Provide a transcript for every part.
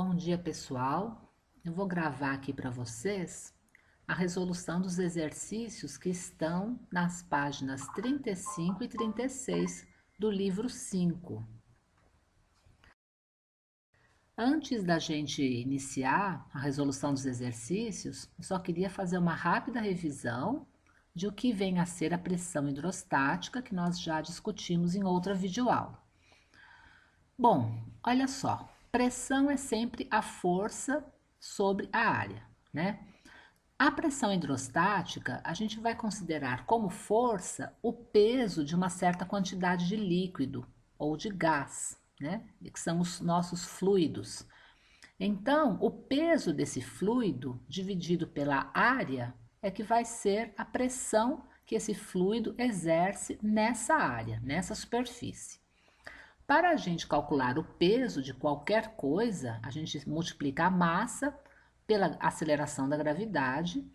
Bom dia, pessoal. Eu vou gravar aqui para vocês a resolução dos exercícios que estão nas páginas 35 e 36 do livro 5. Antes da gente iniciar a resolução dos exercícios, eu só queria fazer uma rápida revisão de o que vem a ser a pressão hidrostática, que nós já discutimos em outra videoaula. Bom, olha só, pressão é sempre a força sobre a área, né? A pressão hidrostática, a gente vai considerar como força o peso de uma certa quantidade de líquido ou de gás, né? Que são os nossos fluidos. Então, o peso desse fluido dividido pela área é que vai ser a pressão que esse fluido exerce nessa área, nessa superfície. Para a gente calcular o peso de qualquer coisa, a gente multiplica a massa pela aceleração da gravidade.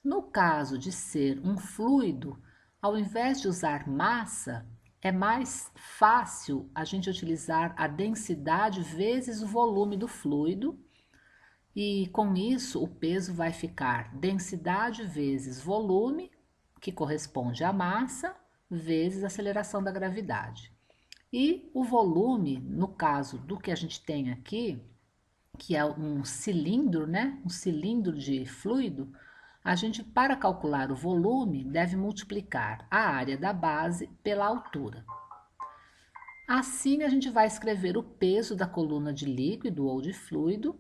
No caso de ser um fluido, ao invés de usar massa, é mais fácil a gente utilizar a densidade vezes o volume do fluido, e com isso o peso vai ficar densidade vezes volume, que corresponde à massa, vezes a aceleração da gravidade. E o volume, no caso do que a gente tem aqui, que é um cilindro, né? Um cilindro de fluido, a gente, para calcular o volume, deve multiplicar a área da base pela altura. Assim, a gente vai escrever o peso da coluna de líquido ou de fluido,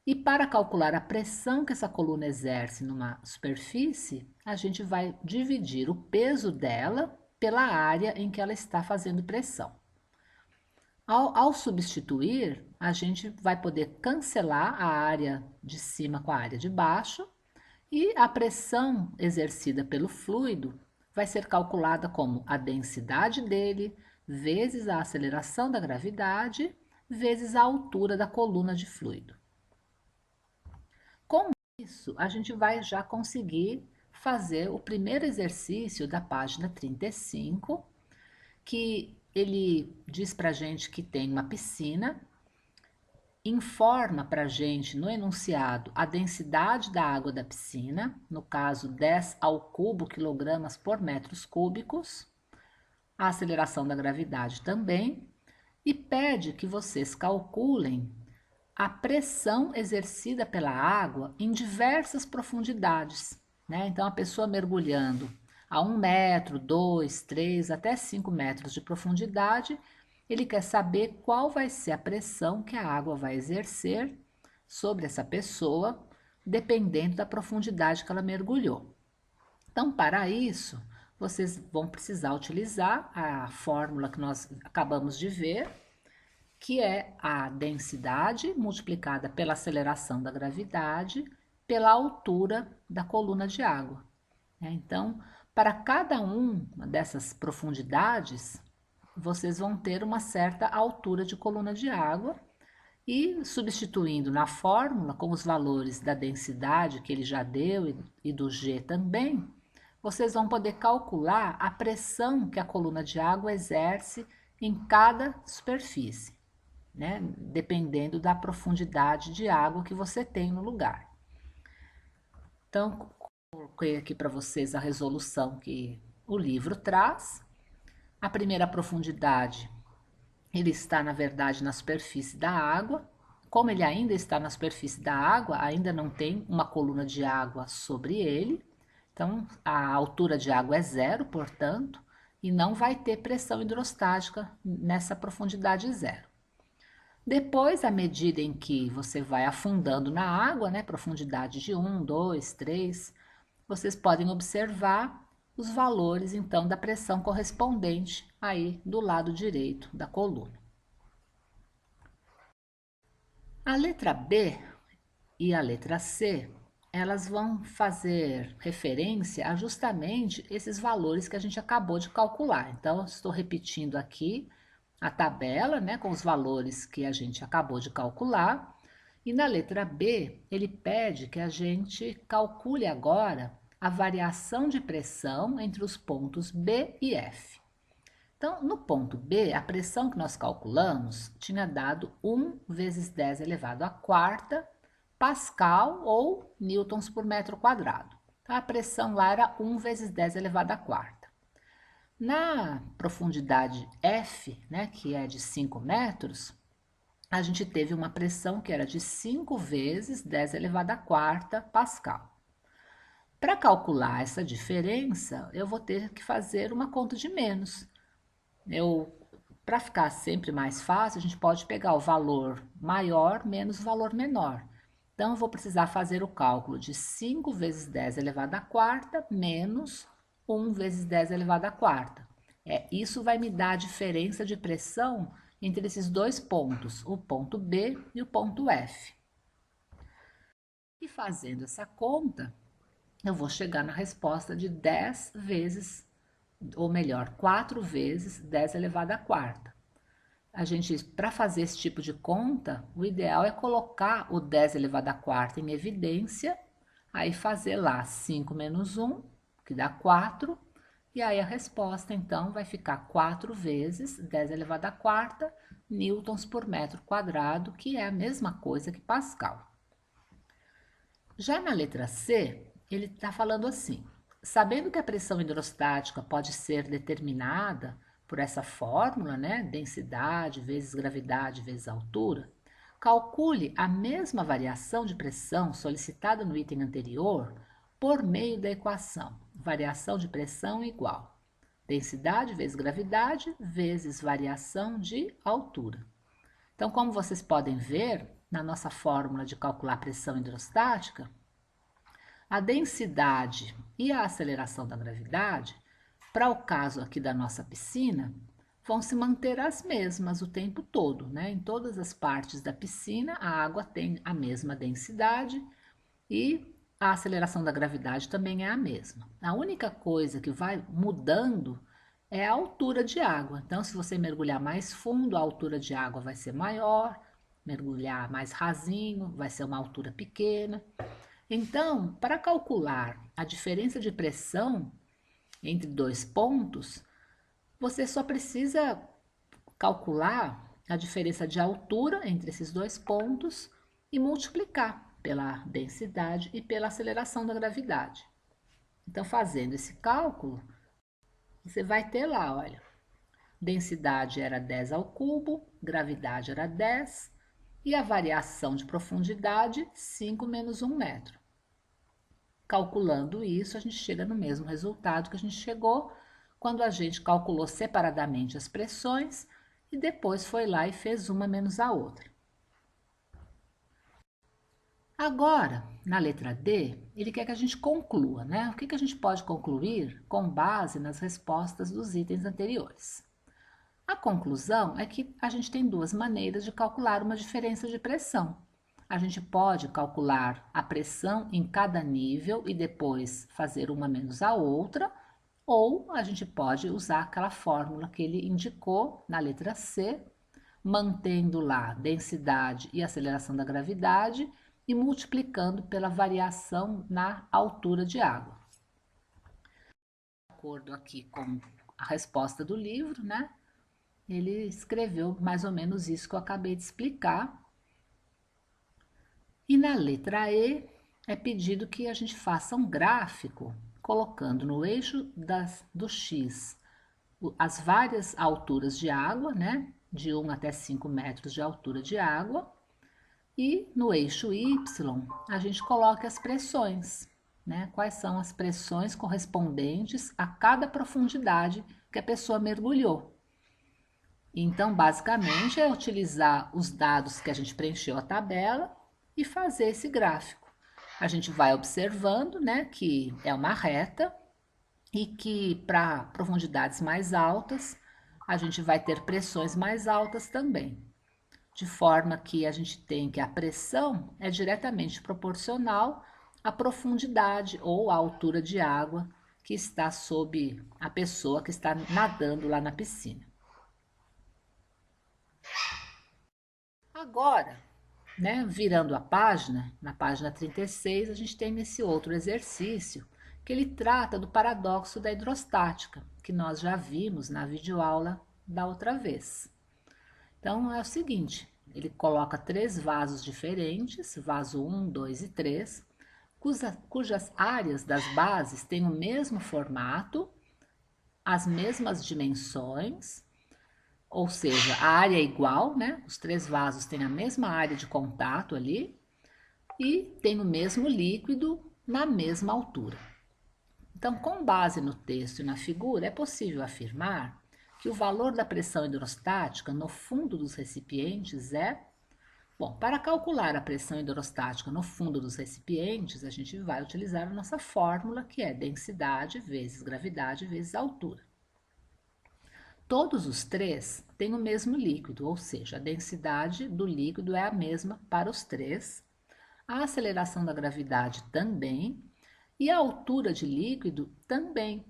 e para calcular a pressão que essa coluna exerce numa superfície, a gente vai dividir o peso dela pela área em que ela está fazendo pressão. Ao substituir, a gente vai poder cancelar a área de cima com a área de baixo, e a pressão exercida pelo fluido vai ser calculada como a densidade dele vezes a aceleração da gravidade vezes a altura da coluna de fluido. Com isso, a gente vai já conseguir fazer o primeiro exercício da página 35, que ele diz para a gente que tem uma piscina, informa para a gente no enunciado a densidade da água da piscina, no caso 10 ao cubo quilogramas por metros cúbicos, a aceleração da gravidade também, e pede que vocês calculem a pressão exercida pela água em diversas profundidades, né? Então, a pessoa mergulhando a 1 metro, 2, 3, até 5 metros de profundidade, ele quer saber qual vai ser a pressão que a água vai exercer sobre essa pessoa, dependendo da profundidade que ela mergulhou. Então, para isso, vocês vão precisar utilizar a fórmula que nós acabamos de ver, que é a densidade multiplicada pela aceleração da gravidade pela altura da coluna de água. Então, para cada uma dessas profundidades, vocês vão ter uma certa altura de coluna de água, e substituindo na fórmula com os valores da densidade que ele já deu e do G também, vocês vão poder calcular a pressão que a coluna de água exerce em cada superfície, né? Dependendo da profundidade de água que você tem no lugar. Então, coloquei aqui para vocês a resolução que o livro traz. A primeira profundidade, ele está, na verdade, na superfície da água. Como ele ainda está na superfície da água, ainda não tem uma coluna de água sobre ele. Então, a altura de água é zero, portanto, e não vai ter pressão hidrostática nessa profundidade zero. Depois, à medida em que você vai afundando na água, né, profundidade de 1, 2, 3, vocês podem observar os valores, então, da pressão correspondente aí do lado direito da coluna. A letra B e a letra C, elas vão fazer referência a justamente esses valores que a gente acabou de calcular. Então, eu estou repetindo aqui a tabela, né, com os valores que a gente acabou de calcular. E na letra B, ele pede que a gente calcule agora a variação de pressão entre os pontos B e F. Então, no ponto B, a pressão que nós calculamos tinha dado 1 vezes 10 elevado à quarta Pascal ou newtons por metro quadrado. Então, a pressão lá era 1 vezes 10 elevado à quarta. Na profundidade F, né, que é de 5 metros, a gente teve uma pressão que era de 5 vezes 10 elevado à quarta Pascal. Para calcular essa diferença, eu vou ter que fazer uma conta de menos. Para ficar sempre mais fácil, a gente pode pegar o valor maior menos o valor menor. Então, eu vou precisar fazer o cálculo de 5 vezes 10 elevado à quarta menos 1 vezes 10 elevado à quarta. Isso vai me dar a diferença de pressão entre esses dois pontos, o ponto B e o ponto F. E fazendo essa conta, eu vou chegar na resposta de 10 vezes, ou melhor, 4 vezes 10 elevado à quarta. Para fazer esse tipo de conta, o ideal é colocar o 10 elevado à quarta em evidência, aí fazer lá 5 menos 1, que dá 4, e aí a resposta então vai ficar 4 vezes 10 elevado à quarta newtons por metro quadrado, que é a mesma coisa que Pascal. Já na letra C, ele está falando assim: sabendo que a pressão hidrostática pode ser determinada por essa fórmula, né, densidade vezes gravidade vezes altura, calcule a mesma variação de pressão solicitada no item anterior por meio da equação variação de pressão igual densidade vezes gravidade vezes variação de altura. Então, como vocês podem ver, na nossa fórmula de calcular a pressão hidrostática, a densidade e a aceleração da gravidade, para o caso aqui da nossa piscina, vão se manter as mesmas o tempo todo, né? Em todas as partes da piscina, a água tem a mesma densidade e a aceleração da gravidade também é a mesma. A única coisa que vai mudando é a altura de água. Então, se você mergulhar mais fundo, a altura de água vai ser maior, mergulhar mais rasinho, vai ser uma altura pequena. Então, para calcular a diferença de pressão entre dois pontos, você só precisa calcular a diferença de altura entre esses dois pontos e multiplicar pela densidade e pela aceleração da gravidade. Então, fazendo esse cálculo, você vai ter lá, olha, densidade era 10 ao cubo, gravidade era 10 e a variação de profundidade 5 menos 1 metro. Calculando isso, a gente chega no mesmo resultado que a gente chegou quando a gente calculou separadamente as pressões e depois foi lá e fez uma menos a outra. Agora, na letra D, ele quer que a gente conclua, né? O que a gente pode concluir com base nas respostas dos itens anteriores? A conclusão é que a gente tem duas maneiras de calcular uma diferença de pressão. A gente pode calcular a pressão em cada nível e depois fazer uma menos a outra, ou a gente pode usar aquela fórmula que ele indicou na letra C, mantendo lá densidade e aceleração da gravidade e multiplicando pela variação na altura de água. De acordo aqui com a resposta do livro, né? Ele escreveu mais ou menos isso que eu acabei de explicar. E na letra E é pedido que a gente faça um gráfico colocando no eixo do X as várias alturas de água, né? De 1 até 5 metros de altura de água. E no eixo Y a gente coloca as pressões, né? Quais são as pressões correspondentes a cada profundidade que a pessoa mergulhou. Então, basicamente, é utilizar os dados que a gente preencheu a tabela e fazer esse gráfico. A gente vai observando, né, que é uma reta e que para profundidades mais altas, a gente vai ter pressões mais altas também. De forma que a gente tem que a pressão é diretamente proporcional à profundidade ou à altura de água que está sob a pessoa que está nadando lá na piscina. Agora, né, virando a página, na página 36, a gente tem esse outro exercício, que ele trata do paradoxo da hidrostática, que nós já vimos na videoaula da outra vez. Então, é o seguinte, ele coloca 3 vasos diferentes, vaso 1, 2 e 3, cujas áreas das bases têm o mesmo formato, as mesmas dimensões, ou seja, a área é igual, né? Os 3 vasos têm a mesma área de contato ali e tem o mesmo líquido na mesma altura. Então, com base no texto e na figura, é possível afirmar que o valor da pressão hidrostática no fundo dos recipientes é... Bom, para calcular a pressão hidrostática no fundo dos recipientes, a gente vai utilizar a nossa fórmula, que é densidade vezes gravidade vezes altura. Todos os 3 têm o mesmo líquido, ou seja, a densidade do líquido é a mesma para os 3, a aceleração da gravidade também, e a altura de líquido também,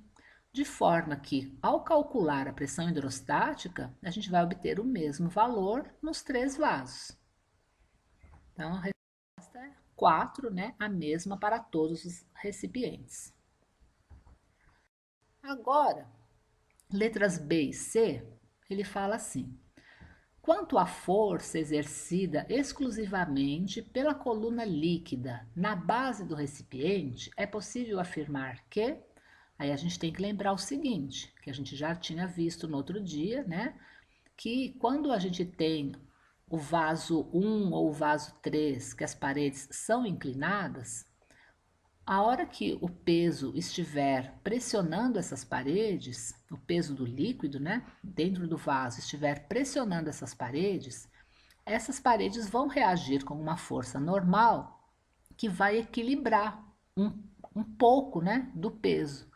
de forma que, ao calcular a pressão hidrostática, a gente vai obter o mesmo valor nos 3 vasos. Então, a resposta é 4, né? A mesma para todos os recipientes. Agora, letras B e C, ele fala assim: quanto à força exercida exclusivamente pela coluna líquida na base do recipiente, é possível afirmar que... Aí a gente tem que lembrar o seguinte, que a gente já tinha visto no outro dia, né? Que quando a gente tem o vaso 1 ou o vaso 3, que as paredes são inclinadas, a hora que o peso estiver pressionando essas paredes, o peso do líquido, né, dentro do vaso, estiver pressionando essas paredes vão reagir com uma força normal que vai equilibrar um pouco, né, do peso.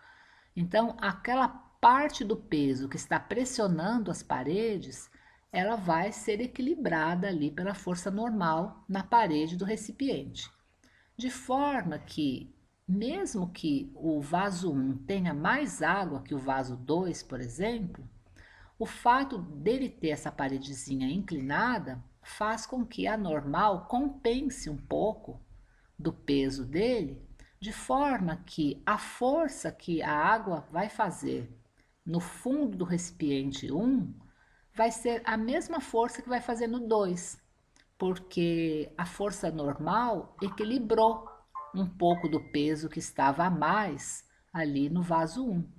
Então, aquela parte do peso que está pressionando as paredes, ela vai ser equilibrada ali pela força normal na parede do recipiente. De forma que, mesmo que o vaso 1 tenha mais água que o vaso 2, por exemplo, o fato dele ter essa paredezinha inclinada faz com que a normal compense um pouco do peso dele, de forma que a força que a água vai fazer no fundo do recipiente 1 vai ser a mesma força que vai fazer no 2, porque a força normal equilibrou um pouco do peso que estava a mais ali no vaso 1.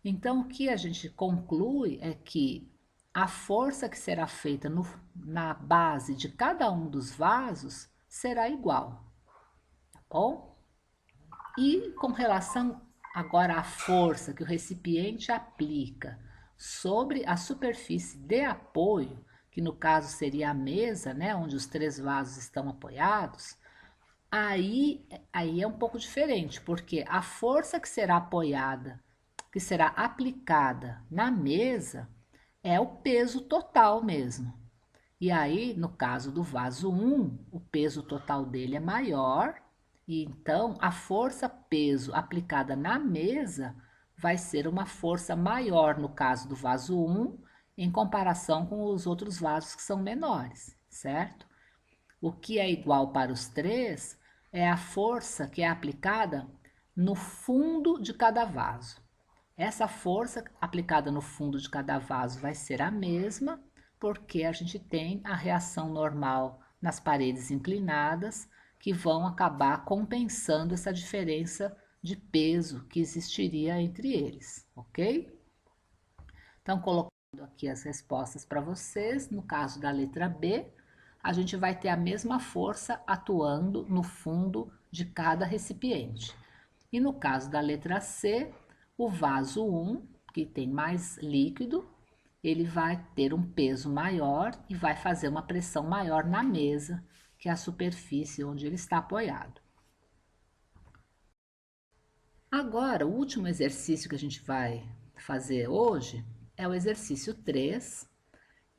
Então, o que a gente conclui é que a força que será feita na base de cada um dos vasos será igual, tá bom? E com relação agora à força que o recipiente aplica sobre a superfície de apoio, que no caso seria a mesa, né, onde os 3 vasos estão apoiados, aí é um pouco diferente, porque a força que será apoiada, que será aplicada na mesa, é o peso total mesmo. E aí, no caso do vaso 1, o peso total dele é maior, e então a força-peso aplicada na mesa vai ser uma força maior no caso do vaso 1, em comparação com os outros vasos que são menores, certo? O que é igual para os 3 é a força que é aplicada no fundo de cada vaso. Essa força aplicada no fundo de cada vaso vai ser a mesma, porque a gente tem a reação normal nas paredes inclinadas, que vão acabar compensando essa diferença de peso que existiria entre eles, ok? Então, colocando aqui as respostas para vocês, no caso da letra B, a gente vai ter a mesma força atuando no fundo de cada recipiente. E no caso da letra C, o vaso 1, que tem mais líquido, ele vai ter um peso maior e vai fazer uma pressão maior na mesa, que é a superfície onde ele está apoiado. Agora, o último exercício que a gente vai fazer hoje é o exercício 3,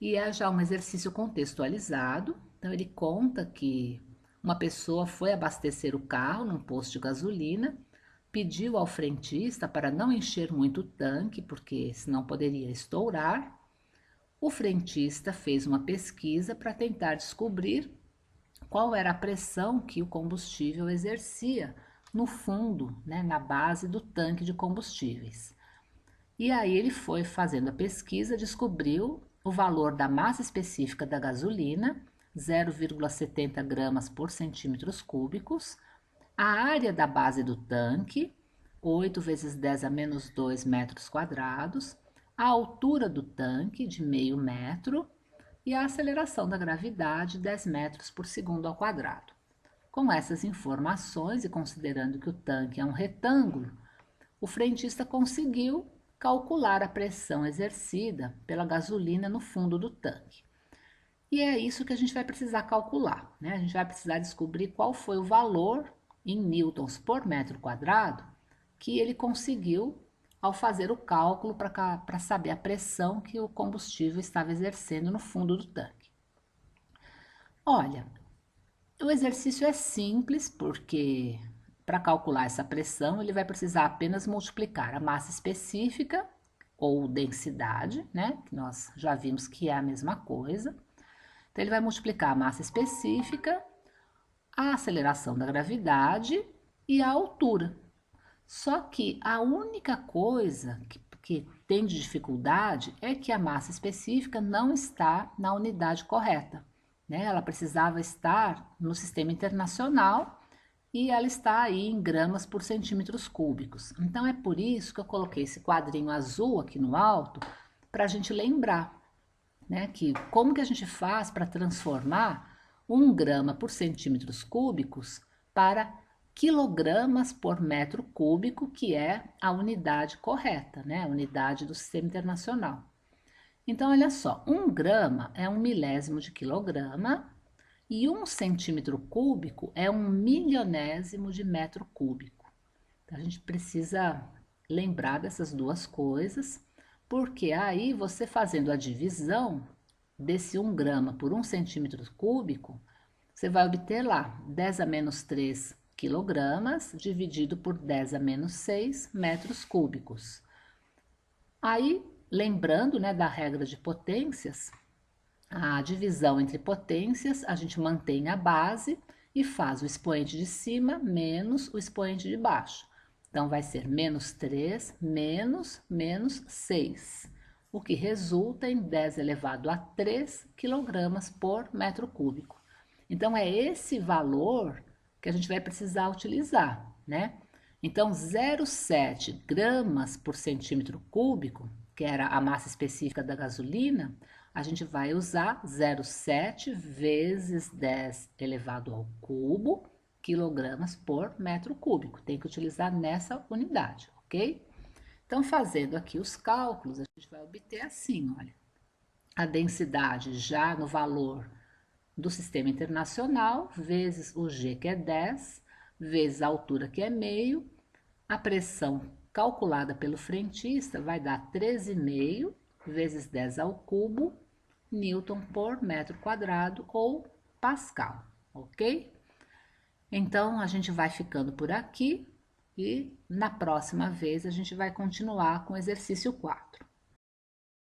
e é já um exercício contextualizado. Então, ele conta que uma pessoa foi abastecer o carro num posto de gasolina, pediu ao frentista para não encher muito o tanque, porque senão poderia estourar. O frentista fez uma pesquisa para tentar descobrir qual era a pressão que o combustível exercia no fundo, né, na base do tanque de combustíveis. E aí ele foi fazendo a pesquisa, descobriu o valor da massa específica da gasolina, 0,70 gramas por centímetros cúbicos, a área da base do tanque, 8 vezes 10 a menos 2 metros quadrados, a altura do tanque, de meio metro, e a aceleração da gravidade, 10 metros por segundo ao quadrado. Com essas informações e considerando que o tanque é um retângulo, o frentista conseguiu calcular a pressão exercida pela gasolina no fundo do tanque. E é isso que a gente vai precisar calcular, né? A gente vai precisar descobrir qual foi o valor em newtons por metro quadrado que ele conseguiu ao fazer o cálculo para saber a pressão que o combustível estava exercendo no fundo do tanque. Olha, o exercício é simples porque para calcular essa pressão ele vai precisar apenas multiplicar a massa específica ou densidade, né? Que nós já vimos que é a mesma coisa. Então ele vai multiplicar a massa específica, a aceleração da gravidade e a altura. Só que a única coisa que tem de dificuldade é que a massa específica não está na unidade correta, né? Ela precisava estar no sistema internacional e ela está aí em gramas por centímetros cúbicos. Então é por isso que eu coloquei esse quadrinho azul aqui no alto para a gente lembrar, né, que como que a gente faz para transformar 1 grama por centímetros cúbicos para quilogramas por metro cúbico, que é a unidade correta, né? A unidade do sistema internacional. Então, olha só, 1 grama é 1 milésimo de quilograma e 1 centímetro cúbico é 1 milionésimo de metro cúbico. Então, a gente precisa lembrar dessas duas coisas, porque aí você fazendo a divisão desse 1 grama por 1 centímetro cúbico, você vai obter lá 10 a menos 3 quilogramas dividido por 10 a menos 6 metros cúbicos. Aí, lembrando, né, da regra de potências, a divisão entre potências, a gente mantém a base e faz o expoente de cima menos o expoente de baixo. Então, vai ser menos 3 menos 6, o que resulta em 10 elevado a 3 quilogramas por metro cúbico. Então, é esse valor que a gente vai precisar utilizar, né? Então, 0,7 gramas por centímetro cúbico, que era a massa específica da gasolina, a gente vai usar 0,7 vezes 10 elevado ao cubo quilogramas por metro cúbico. Tem que utilizar nessa unidade, ok? Então, fazendo aqui os cálculos, a gente vai obter assim, olha, a densidade já no valor do sistema internacional, vezes o G, que é 10, vezes a altura, que é meio, a pressão calculada pelo frentista vai dar 13,5 vezes 10 ao cubo, newton por metro quadrado ou pascal, ok? Então, a gente vai ficando por aqui e na próxima vez a gente vai continuar com o exercício 4.